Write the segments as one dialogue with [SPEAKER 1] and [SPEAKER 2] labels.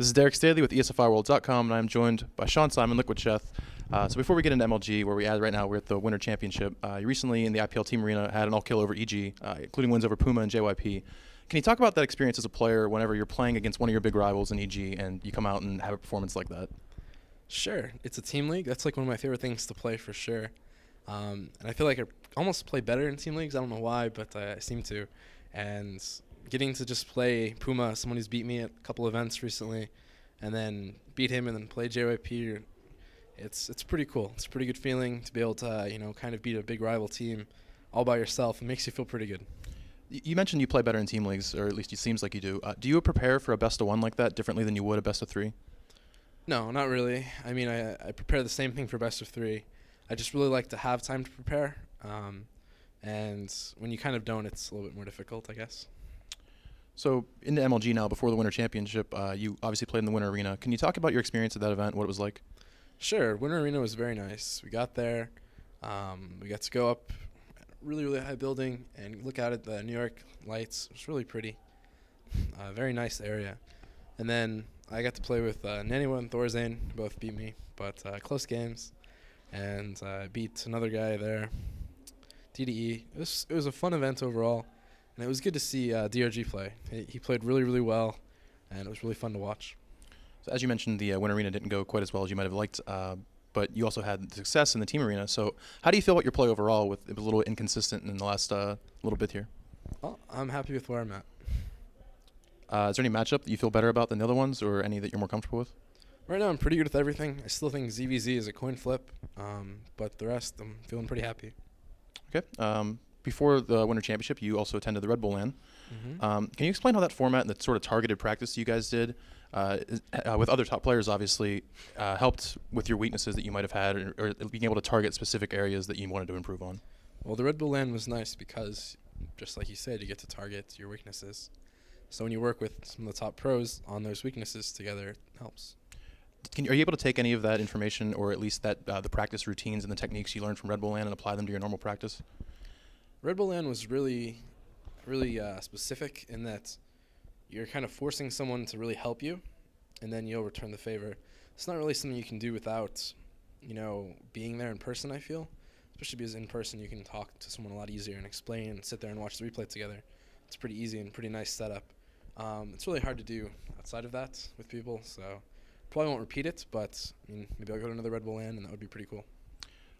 [SPEAKER 1] This is Derek Staley with ESFIworld.com, and I'm joined by Sean Simon, Liquid Sheth. So before we get into MLG, where we at right now, we're at the Winter Championship. You recently, in the IPL Team Arena, had an all-kill over EG, including wins over Puma and JYP. Can you talk about that experience as a player whenever you're playing against one of your big rivals in EG and you come out and have a performance like that?
[SPEAKER 2] Sure. It's a team league. That's like one of my favorite things to play for sure. And I feel like I almost play better in team leagues. I don't know why, but I seem to. And getting to just play Puma, someone who's beat me at a couple events recently, and then beat him and then play JYP, it's pretty cool. It's a pretty good feeling to be able to, kind of beat a big rival team all by yourself. It makes you feel pretty good.
[SPEAKER 1] You mentioned you play better in team leagues, or at least it seems like you do. Do you prepare for a best-of-1 like that differently than you would a best-of-3?
[SPEAKER 2] No, not really. I mean, I prepare the same thing for best-of-3. I just really like to have time to prepare. And when you kind of don't, it's a little bit more difficult, I guess.
[SPEAKER 1] So into MLG now, before the Winter Championship, you obviously played in the Winter Arena. Can you talk about your experience at that event, what it was like?
[SPEAKER 2] Sure. Winter Arena was very nice. We got there. We got to go up a really, really high building and look out at the New York lights. It was really pretty. Very nice area. And then I got to play with Naniwa and Thorzane, who both beat me, but close games. And beat another guy there, DDE. It was a fun event overall, and it was good to see DRG play. He played really, really well, and it was really fun to watch.
[SPEAKER 1] So as you mentioned, the Winter Arena didn't go quite as well as you might have liked, but you also had success in the Team Arena. So how do you feel about your play overall? With it was a little inconsistent in the last little bit here.
[SPEAKER 2] Well, I'm happy with where I'm at.
[SPEAKER 1] Is there any matchup that you feel better about than the other ones, or any that you're more comfortable with?
[SPEAKER 2] Right now, I'm pretty good with everything. I still think ZVZ is a coin flip, but the rest, I'm feeling pretty happy.
[SPEAKER 1] Okay. Before the Winter Championship, you also attended the Red Bull LAN.
[SPEAKER 2] Mm-hmm.
[SPEAKER 1] Can you explain how that format and the sort of targeted practice you guys did with other top players, obviously, helped with your weaknesses that you might have had, or being able to target specific areas that you wanted to improve on?
[SPEAKER 2] Well, the Red Bull LAN was nice because, just like you said, you get to target your weaknesses. So when you work with some of the top pros on those weaknesses together, it helps.
[SPEAKER 1] Are you able to take any of that information, or at least that the practice routines and the techniques you learned from Red Bull LAN, and apply them to your normal practice?
[SPEAKER 2] Red Bull LAN was really, really specific in that you're kind of forcing someone to really help you, and then you'll return the favor. It's not really something you can do without, being there in person, I feel. Especially because in person you can talk to someone a lot easier and explain and sit there and watch the replay together. It's pretty easy and pretty nice setup. It's really hard to do outside of that with people, so probably won't repeat it, but maybe I'll go to another Red Bull LAN, and that would be pretty cool.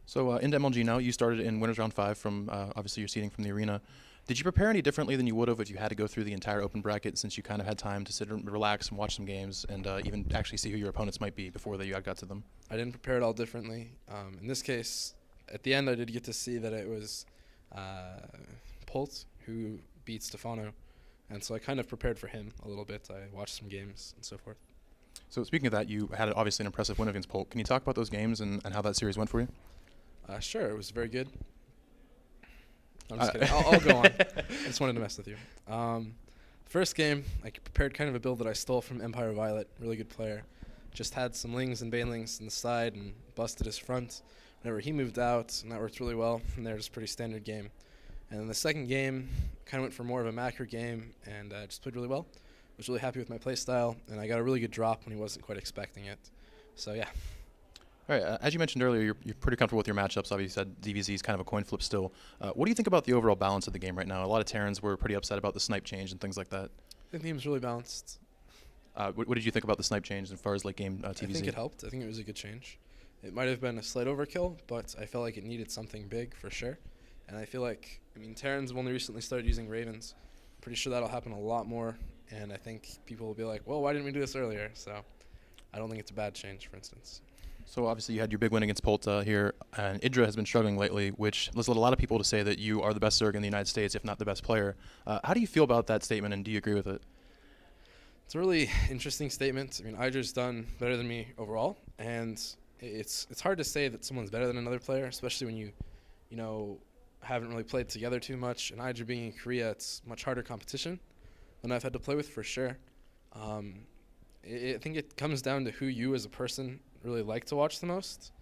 [SPEAKER 1] So into MLG now, you started in Winners Round 5 from obviously your seeding from the arena. Did you prepare any differently than you would have if you had to go through the entire open bracket, since you kind of had time to sit and relax and watch some games and even actually see who your opponents might be before you got to them?
[SPEAKER 2] I didn't prepare it all differently. In this case, at the end, I did get to see that it was Polt who beat Stefano, and so I kind of prepared for him a little bit. I watched some games and so forth.
[SPEAKER 1] So speaking of that, you had obviously an impressive win against Polt. Can you talk about those games and how that series went for you?
[SPEAKER 2] Sure, it was very good. I'm just kidding. I'll go on. I just wanted to mess with you. First game, I prepared kind of a build that I stole from Empire Violet, really good player. Just had some Lings and Banelings on the side and busted his front whenever he moved out, and that worked really well. And there was a pretty standard game. And then the second game kind of went for more of a macro game, and just played really well. Was really happy with my play style, and I got a really good drop when he wasn't quite expecting it. So yeah.
[SPEAKER 1] All right. As you mentioned earlier, you're pretty comfortable with your matchups. Obviously, you said DVZ is kind of a coin flip still. What do you think about the overall balance of the game right now? A lot of Terrans were pretty upset about the snipe change and things like that.
[SPEAKER 2] I think the game's really balanced.
[SPEAKER 1] What did you think about the snipe change as far as late game TVZ?
[SPEAKER 2] I think it helped. I think it was a good change. It might have been a slight overkill, but I felt like it needed something big for sure. And I feel like, Terrans have only recently started using Ravens. Pretty sure that'll happen a lot more. And I think people will be like, well, why didn't we do this earlier? So I don't think it's a bad change, for instance.
[SPEAKER 1] So obviously you had your big win against Polta here, and Idra has been struggling lately, which has led a lot of people to say that you are the best Zerg in the United States, if not the best player. How do you feel about that statement, and do you agree with it?
[SPEAKER 2] It's a really interesting statement. Idra's done better than me overall, and it's hard to say that someone's better than another player, especially when you haven't really played together too much. And Idra being in Korea, it's much harder competition than I've had to play with for sure. I think it comes down to who you as a person really like to watch the most.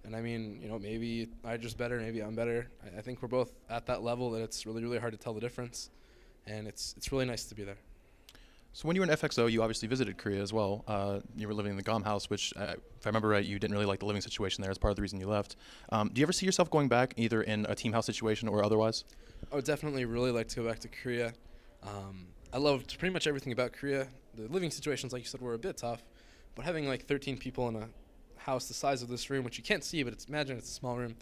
[SPEAKER 2] And maybe Idra's better, maybe I'm better. I think we're both at that level that it's really, really hard to tell the difference. And it's really nice to be there.
[SPEAKER 1] So when you were in FXO, you obviously visited Korea as well. You were living in the GOM house, which, if I remember right, you didn't really like the living situation there. As part of the reason you left. Do you ever see yourself going back, either in a team house situation or otherwise?
[SPEAKER 2] I would definitely really like to go back to Korea. I loved pretty much everything about Korea. The living situations, like you said, were a bit tough, but having like 13 people in a house the size of this room, which you can't see, but imagine it's a small room,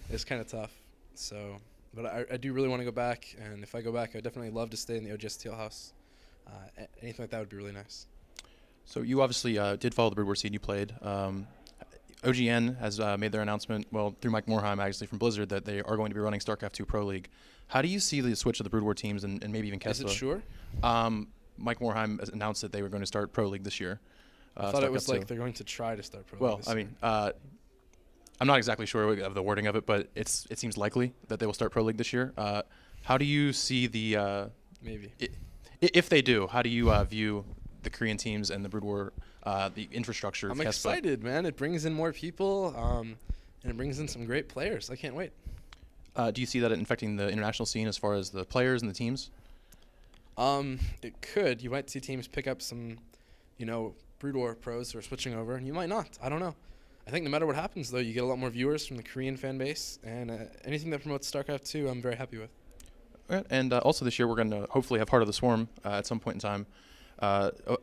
[SPEAKER 2] is kind of tough. So, but I do really want to go back, and if I go back, I would definitely love to stay in the OGS Teal house. Anything like that would be really nice.
[SPEAKER 1] So you obviously did follow the Brood War scene. You played. OGN has made their announcement, well, through Mike Morheim, actually, from Blizzard, that they are going to be running StarCraft 2 Pro League. How do you see the switch of the Brood War teams and maybe even Kespa?
[SPEAKER 2] Is it sure?
[SPEAKER 1] Mike Morheim has announced that they were going to start Pro League this year.
[SPEAKER 2] I thought it was
[SPEAKER 1] StarCraft 2.
[SPEAKER 2] like they're going to try to start Pro League.
[SPEAKER 1] Well,
[SPEAKER 2] this
[SPEAKER 1] I
[SPEAKER 2] year.
[SPEAKER 1] mean, I'm not exactly sure of the wording of it, but it seems likely that they will start Pro League this year. How do you see the
[SPEAKER 2] maybe
[SPEAKER 1] if they do? How do you view the Korean teams and the Brood War, the infrastructure?
[SPEAKER 2] I'm
[SPEAKER 1] Kespa?
[SPEAKER 2] excited, man. It brings in more people, and it brings in some great players. I can't wait.
[SPEAKER 1] Do you see that infecting the international scene as far as the players and the teams?
[SPEAKER 2] It could. You might see teams pick up some, Brood War pros who are switching over, and you might not. I don't know. I think no matter what happens, though, you get a lot more viewers from the Korean fan base, and anything that promotes StarCraft 2, I'm very happy with.
[SPEAKER 1] Right. And also this year, we're going to hopefully have Heart of the Swarm at some point in time.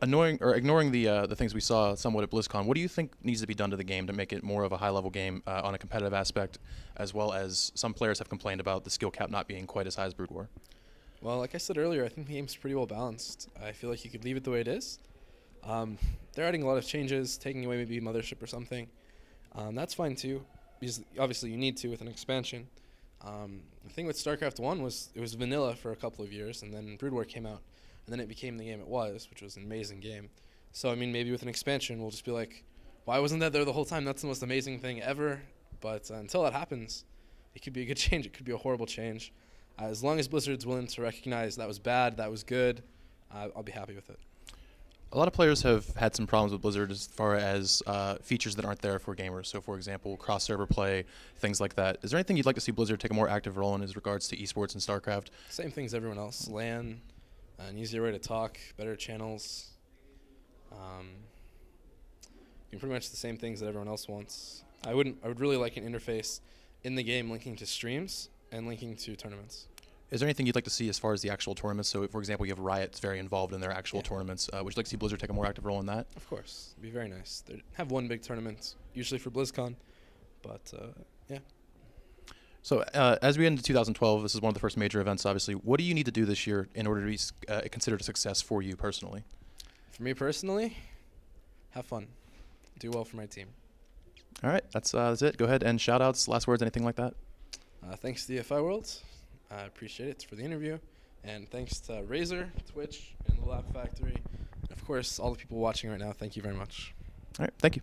[SPEAKER 1] Ignoring the things we saw somewhat at BlizzCon, what do you think needs to be done to the game to make it more of a high-level game on a competitive aspect, as well as some players have complained about the skill cap not being quite as high as Brood War?
[SPEAKER 2] Well, like I said earlier, I think the game's pretty well balanced. I feel like you could leave it the way it is. They're adding a lot of changes, taking away maybe Mothership or something. That's fine too, because obviously you need to with an expansion. The thing with StarCraft 1 was it was vanilla for a couple of years, and then Brood War came out, and then it became the game it was, which was an amazing game. So, I mean, maybe with an expansion, we'll just be like, why wasn't that there the whole time? That's the most amazing thing ever. But until that happens, it could be a good change. It could be a horrible change. As long as Blizzard's willing to recognize that was bad, that was good, I'll be happy with it.
[SPEAKER 1] A lot of players have had some problems with Blizzard as far as features that aren't there for gamers. So, for example, cross-server play, things like that. Is there anything you'd like to see Blizzard take a more active role in as regards to esports and StarCraft?
[SPEAKER 2] Same thing as everyone else. LAN, an easier way to talk, better channels. Pretty much the same things that everyone else wants. I would really like an interface in the game linking to streams and linking to tournaments.
[SPEAKER 1] Is there anything you'd like to see as far as the actual tournaments? So, for example, you have Riot's very involved in their actual tournaments. Would you like to see Blizzard take a more active role in that?
[SPEAKER 2] Of course. It'd be very nice. They have one big tournament, usually for BlizzCon, but yeah.
[SPEAKER 1] So, as we get into 2012, this is one of the first major events, obviously. What do you need to do this year in order to be considered a success for you personally?
[SPEAKER 2] For me personally, have fun. Do well for my team.
[SPEAKER 1] All right, that's it. Go ahead and shout-outs, last words, anything like that?
[SPEAKER 2] Thanks to the ESFI World. I appreciate it for the interview. And thanks to Razer, Twitch, and the Lab Factory. And of course, all the people watching right now, thank you very much.
[SPEAKER 1] All right, thank you.